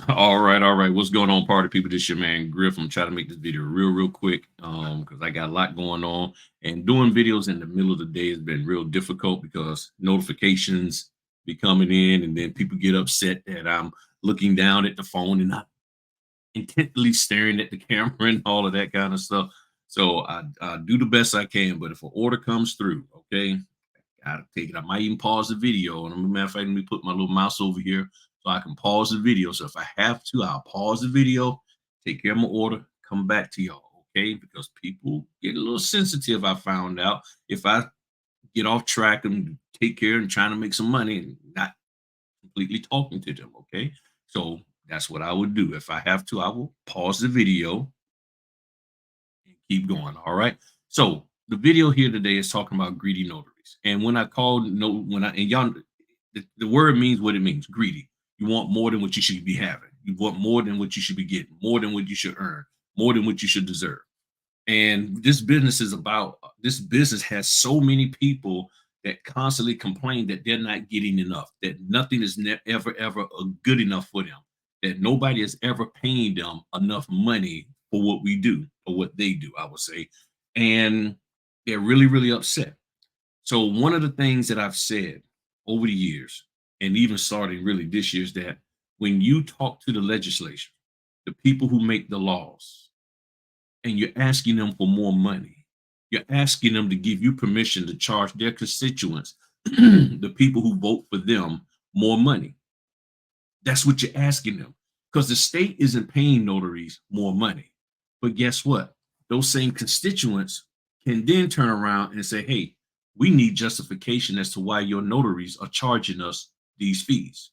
All right, all right. What's going on, party people? This your man Griff. I'm trying to make this video real quick because I got a lot going on, and doing videos in the middle of the day has been real difficult because notifications be coming in, and then people get upset that I'm looking down at the phone and not intently staring at the camera and all of that kind of stuff. So I do the best I can, but if an order comes through, okay, gotta take it. I might even pause the video. And matter of fact, let me put my little mouse over here so I can pause the video. So if I have to, I'll pause the video, take care of my order, come back to y'all. Okay. Because people get a little sensitive, I found out. If I get off track and take care and trying to make some money and not completely talking to them. Okay. So that's what I would do. If I have to, I will pause the video and keep going. All right. So the video here today is talking about greedy notaries. And when I called no, when I and y'all, the word means what it means. Greedy. You want more than what you should be having. You want more than what you should be getting. More than what you should earn. More than what you should deserve. And this business is about. This business has so many people that constantly complain that they're not getting enough. That nothing is ever good enough for them. That nobody is ever paying them enough money for what we do or what they do, I would say. And they're really upset. So one of the things that I've said over the years, and even starting really this year, is that when you talk to the legislature, the people who make the laws, and you're asking them for more money, you're asking them to give you permission to charge their constituents, the people who vote for them, more money. That's what you're asking them. Because the state isn't paying notaries more money. But guess what? Those same constituents can then turn around and say, hey, we need justification as to why your notaries are charging us these fees.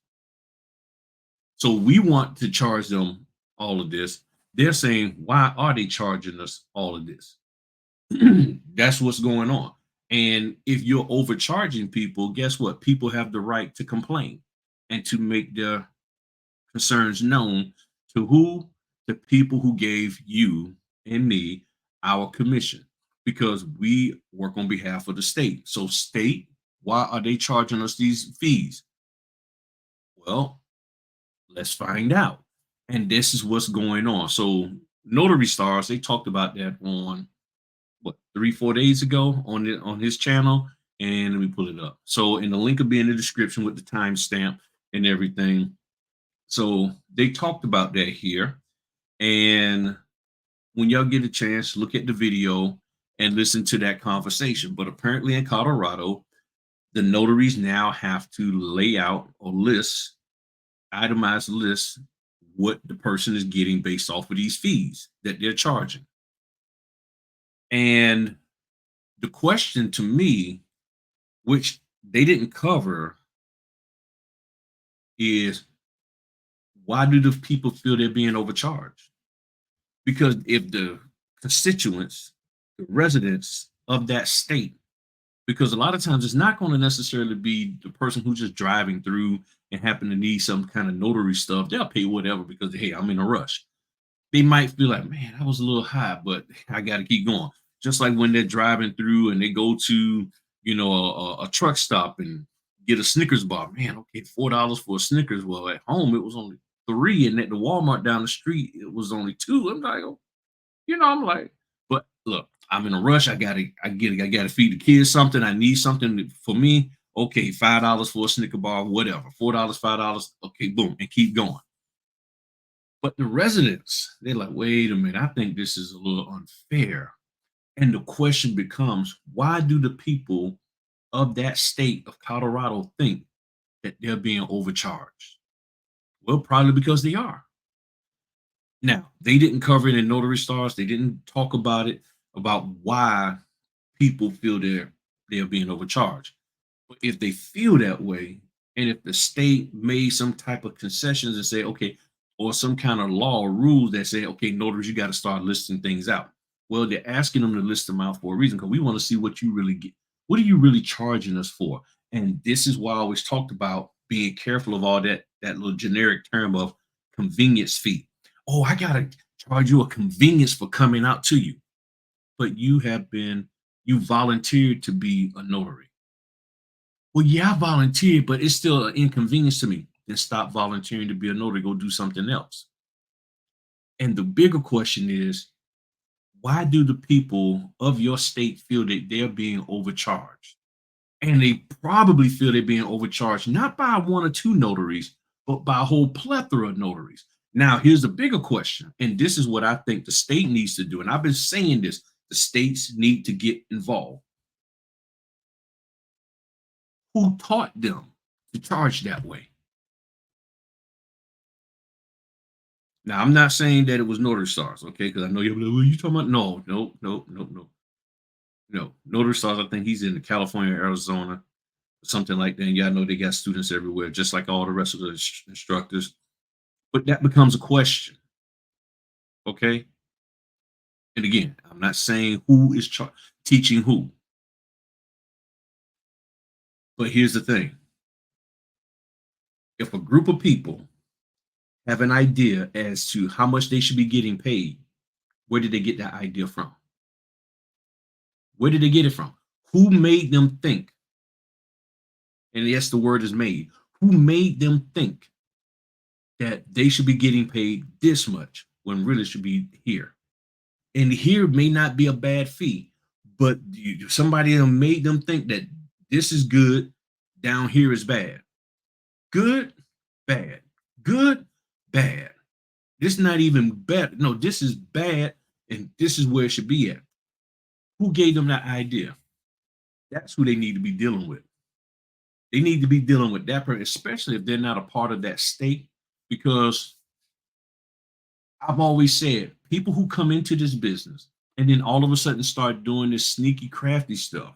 So we want to charge them all of this. They're saying, why are they charging us all of this? That's what's going on. And if you're overcharging people, guess what? People have the right to complain and to make their concerns known to who? The people who gave you and me our commission, because we work on behalf of the state. So, state, why are they charging us these fees? Well, let's find out. And this is what's going on. So, Notary Stars, they talked about that on what 3 4 days ago on his channel. And let me pull it up. So, in the link will be in the description with the timestamp and everything. So they talked about that here. And when y'all get a chance, look at the video and listen to that conversation. But apparently in Colorado, the notaries now have to lay out or list, itemized list, what the person is getting based off of these fees that they're charging. And the question to me, which they didn't cover, is why do the people feel they're being overcharged? Because if the constituents, the residents of that state, because a lot of times it's not going to necessarily be the person who's just driving through and happen to need some kind of notary stuff. They'll pay whatever because, hey, I'm in a rush. They might feel like, man, that was a little high, but I got to keep going. Just like when they're driving through and they go to, a truck stop and get a Snickers bar. Man, okay, $4 for a Snickers. Well, at home it was only three, and at the Walmart down the street it was only two. I'm like, oh, I'm like, but look, I'm in a rush. I gotta feed the kids something. I need something for me. Okay, $5 for a Snicker bar, whatever. $4, $5. Okay, boom, and keep going. But the residents, they're like, wait a minute, I think this is a little unfair. And the question becomes, why do the people of that state of Colorado think that they're being overcharged? Well, probably because they are. Now, they didn't cover it in Notary Stars. They didn't talk about it, about why people feel they're being overcharged. But if they feel that way, and if the state made some type of concessions and say, okay, or some kind of law or rules that say, okay, notaries, you got to start listing things out. Well, they're asking them to list them out for a reason, because we want to see what you really get. What are you really charging us for? And this is why I always talked about being careful of all that little generic term of convenience fee. Oh, I gotta charge you a convenience for coming out to you. But you volunteered to be a notary. Well, yeah, I volunteered, but it's still an inconvenience to me. then stop volunteering to be a notary, go do something else. And the bigger question is, why do the people of your state feel that they're being overcharged? And they probably feel they're being overcharged not by one or two notaries, but by a whole plethora of notaries. Now, here's the bigger question, and this is what I think the state needs to do. And I've been saying this: the states need to get involved. Who taught them to charge that way? Now, I'm not saying that it was notary stars, okay? Because I know you're like, "What are you talking about?" No, no, no, no, no, no. Notary stars, I think he's in California, Arizona, something like that. And yeah, I know they got students everywhere, just like all the rest of the instructors. But that becomes a question, okay? And again, I'm not saying who is teaching who, but here's the thing: if a group of people have an idea as to how much they should be getting paid, where did they get that idea from? Where did they get it from? Who made them think? And yes, the word is made. Who made them think that they should be getting paid this much when really should be here? And here may not be a bad fee, but somebody made them think that this is good, down here is bad. Good, bad. Good, bad. This is not even bad. No, this is bad, and this is where it should be at. Who gave them that idea? That's who they need to be dealing with. They need to be dealing with that person, especially if they're not a part of that state, because I've always said people who come into this business and then all of a sudden start doing this sneaky, crafty stuff.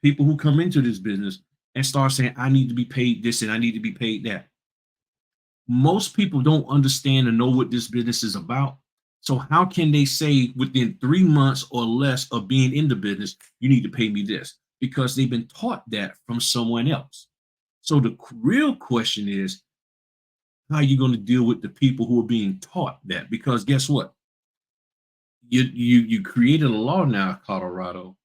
People who come into this business and start saying, I need to be paid this and I need to be paid that. Most people don't understand and know what this business is about. So, how can they say within 3 months or less of being in the business, you need to pay me this? Because they've been taught that from someone else. So, the real question is, how are you going to deal with the people who are being taught that? Because guess what? You created a law now, Colorado,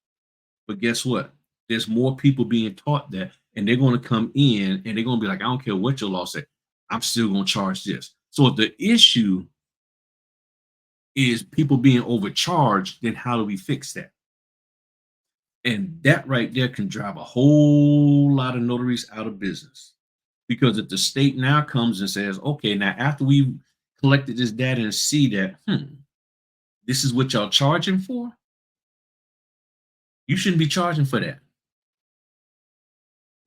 but guess what? There's more people being taught that, and they're going to come in and they're going to be like, I don't care what your law said, I'm still going to charge this. So if the issue is people being overcharged, then how do we fix that? And that right there can drive a whole lot of notaries out of business. Because if the state now comes and says, okay, now after we've collected this data and see that, this is what y'all charging for, you shouldn't be charging for that.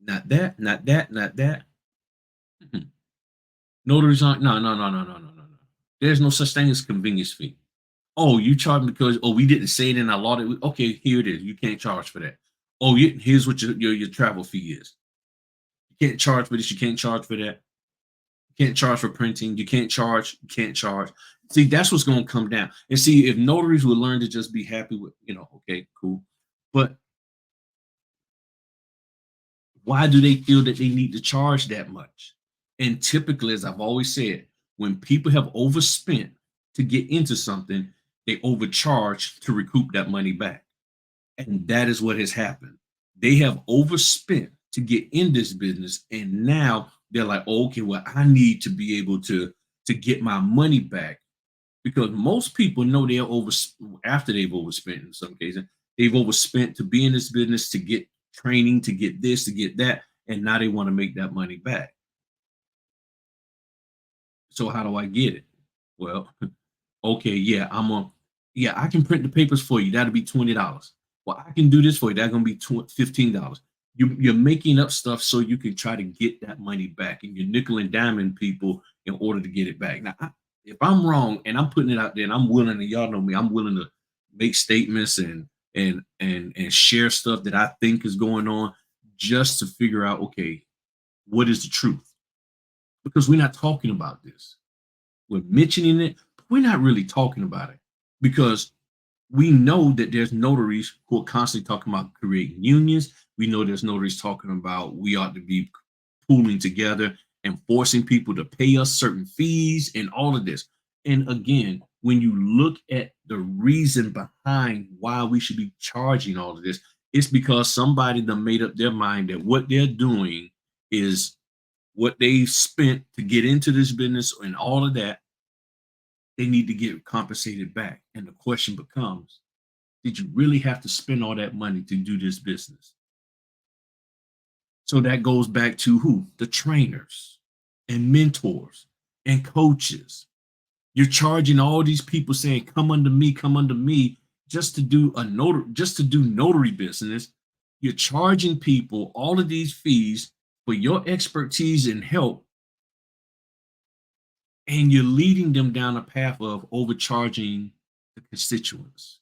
Not that, not that, not that. Mhm. Notaries aren't, no, no, no, no, no, no, no, no. There's no such thing as convenience fee. Oh, you charge because, oh, we didn't say it in our law that okay, here it is. You can't charge for that. Oh, here's what your travel fee is. You can't charge for this. You can't charge for that. You can't charge for printing. You can't charge. You can't charge. See, that's what's going to come down. And see, if notaries would learn to just be happy with, okay, cool. But why do they feel that they need to charge that much? And typically, as I've always said, when people have overspent to get into something, they overcharge to recoup that money back. And that is what has happened. They have overspent to get in this business. And now they're like, okay, well, I need to be able to get my money back, because most people know they're over after they've overspent. In some cases, they've overspent to be in this business, to get training, to get this, to get that, and now they want to make that money back. So how do I get it? Well, okay, yeah, yeah, I can print the papers for you. That'll be $20. Well, I can do this for you. That's gonna be $15. You're making up stuff so you can try to get that money back, and you're nickel and diming people in order to get it back. Now, if I'm wrong and I'm putting it out there, and I'm willing, and y'all know me, I'm willing to make statements and share stuff that I think is going on, just to figure out, okay, what is the truth? Because we're not talking about this. We're mentioning it, but we're not really talking about it, because we know that there's notaries who are constantly talking about creating unions. We know there's notaries talking about we ought to be pooling together and forcing people to pay us certain fees and all of this. And again, when you look at the reason behind why we should be charging all of this, it's because somebody done made up their mind that what they're doing is what they spent to get into this business and all of that, they need to get compensated back. And the question becomes, did you really have to spend all that money to do this business? So that goes back to who? The trainers and mentors and coaches. You're charging all these people saying, come under me, just to do just to do notary business. You're charging people all of these fees for your expertise and help, and you're leading them down a path of overcharging the constituents,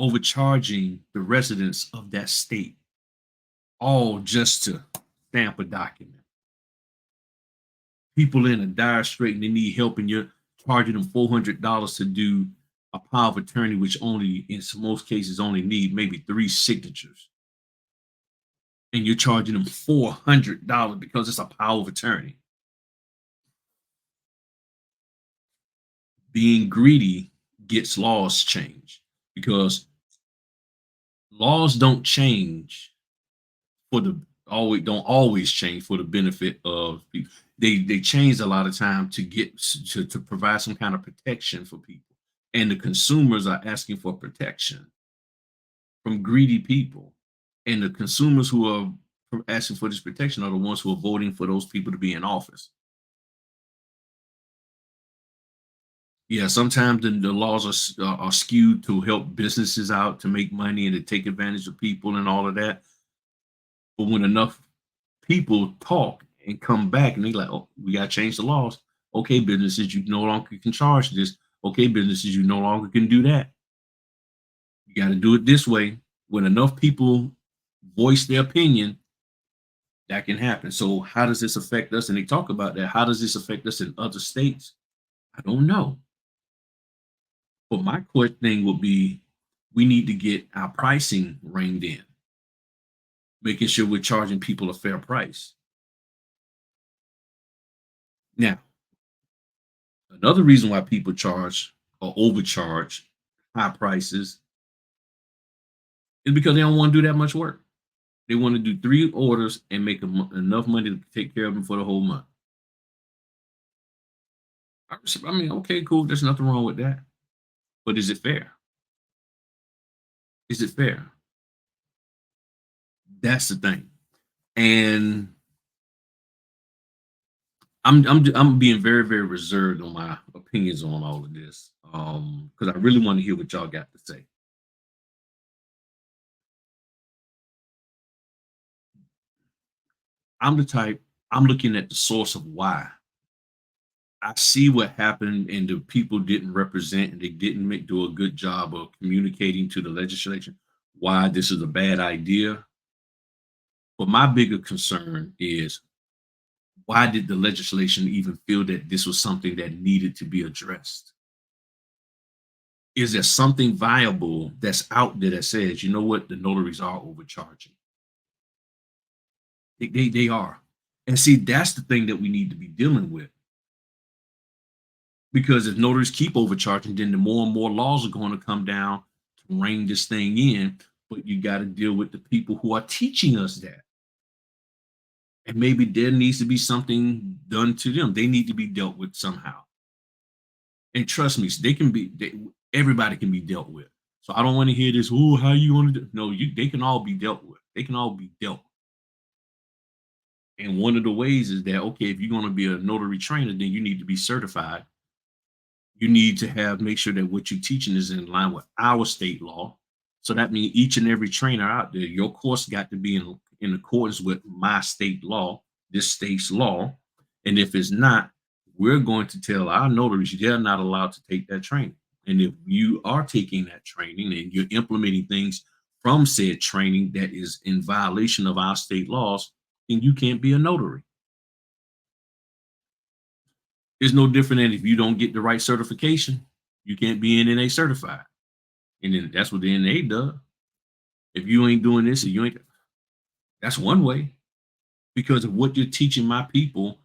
overcharging the residents of that state, all just to stamp a document. People in a dire strait and they need help, and you're charging them $400 to do a power of attorney, which only, in most cases, only need maybe 3 signatures. And you're charging them $400 because it's a power of attorney. Being greedy gets laws changed, because laws don't change for the don't always change for the benefit of people. They change a lot of time to get to provide some kind of protection for people, and the consumers are asking for protection from greedy people, and the consumers who are asking for this protection are the ones who are voting for those people to be in office. Yeah, sometimes the laws are skewed to help businesses out to make money and to take advantage of people and all of that. But when enough people talk and come back and they like, oh, we got to change the laws. Okay, businesses, you no longer can charge this. Okay, businesses, you no longer can do that. You got to do it this way. When enough people voice their opinion, that can happen. So how does this affect us? And they talk about that. How does this affect us in other states? I don't know. But my core thing would be, we need to get our pricing reined in, making sure we're charging people a fair price. Now, another reason why people charge or overcharge high prices is because they don't want to do that much work. They want to do 3 orders and make enough money to take care of them for the whole month. I mean, okay, cool. There's nothing wrong with that. But is it fair? Is it fair? That's the thing. And I'm being very, very reserved on my opinions on all of this, because I really want to hear what y'all got to say. I'm the type, I'm looking at the source of why. I see what happened and the people didn't represent and they didn't do a good job of communicating to the legislation why this is a bad idea. But my bigger concern is, why did the legislation even feel that this was something that needed to be addressed? Is there something viable that's out there that says, you know what, the notaries are overcharging? They are. And see, that's the thing that we need to be dealing with. Because if notaries keep overcharging, then the more and more laws are going to come down to rein this thing in. But you got to deal with the people who are teaching us that. And maybe there needs to be something done to them. They need to be dealt with somehow. And trust me, everybody can be dealt with. So I don't want to hear this, oh, how you want to do? No, they can all be dealt with. They can all be dealt with. And one of the ways is that, okay, if you're going to be a notary trainer, then you need to be certified. You need to make sure that what you're teaching is in line with our state law. So that means each and every trainer out there, your course got to be in accordance with my state law, this state's law. And if it's not, we're going to tell our notaries they're not allowed to take that training. And if you are taking that training and you're implementing things from said training that is in violation of our state laws, then you can't be a notary. It's no different than if you don't get the right certification, you can't be NNA certified. And then that's what the NNA does. If you ain't doing this, you ain't. That's one way, because of what you're teaching my people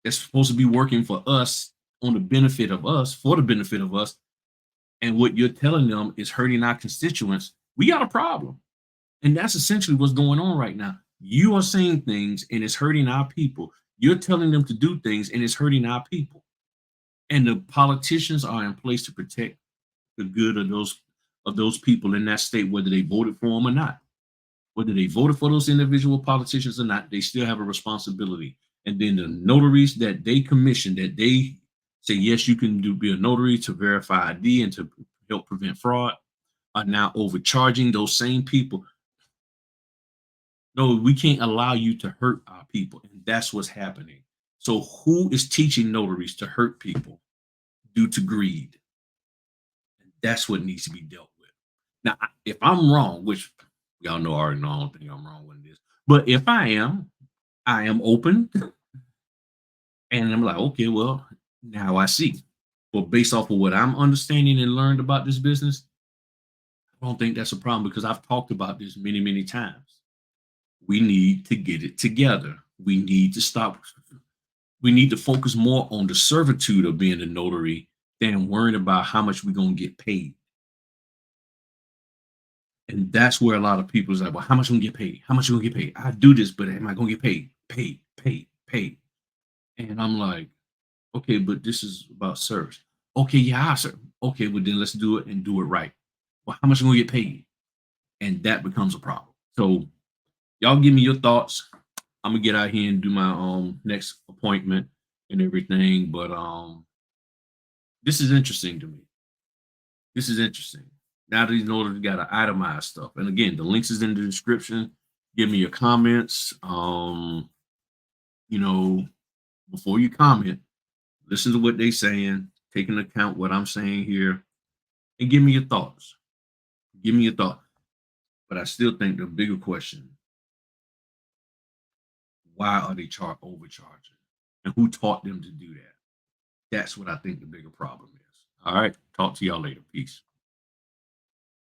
that's supposed to be working for us on the benefit of us, for the benefit of us, and what you're telling them is hurting our constituents. We got a problem. And that's essentially what's going on right now. You are saying things and it's hurting our people. You're telling them to do things and it's hurting our people. And the politicians are in place to protect the good of those people in that state, whether they voted for them or not. Whether they voted for those individual politicians or not, they still have a responsibility. And then the notaries that they commission, that they say, yes, you can be a notary to verify ID and to help prevent fraud, are now overcharging those same people. No, we can't allow you to hurt our people. And that's what's happening. So who is teaching notaries to hurt people due to greed? That's what needs to be dealt with. Now, if I'm wrong, which y'all know I already know, I don't think I'm wrong with this. But if I am open and I'm like, okay, well, now I see. But based off of what I'm understanding and learned about this business, I don't think that's a problem because I've talked about this many, many times. We need to get it together. We need to stop. We need to focus more on the servitude of being a notary than worrying about how much we're going to get paid. And that's where a lot of people is like, well, how much am I gonna get paid? How much am I gonna get paid? I do this, but am I gonna get paid? Paid, paid, paid. And I'm like, okay, but this is about service. Okay, yeah, sir. Okay, well then let's do it and do it right. Well, how much am I gonna get paid? And that becomes a problem. So y'all give me your thoughts. I'm gonna get out here and do my next appointment and everything. But this is interesting to me. This is interesting. Now that you know that you got to itemize stuff. And again, the links is in the description. Give me your comments. You know, before you comment, listen to what they saying, take into account what I'm saying here, and give me your thoughts. Give me your thought. But I still think the bigger question, why are they overcharging? And who taught them to do that? That's what I think the bigger problem is. All right. Talk to y'all later. Peace.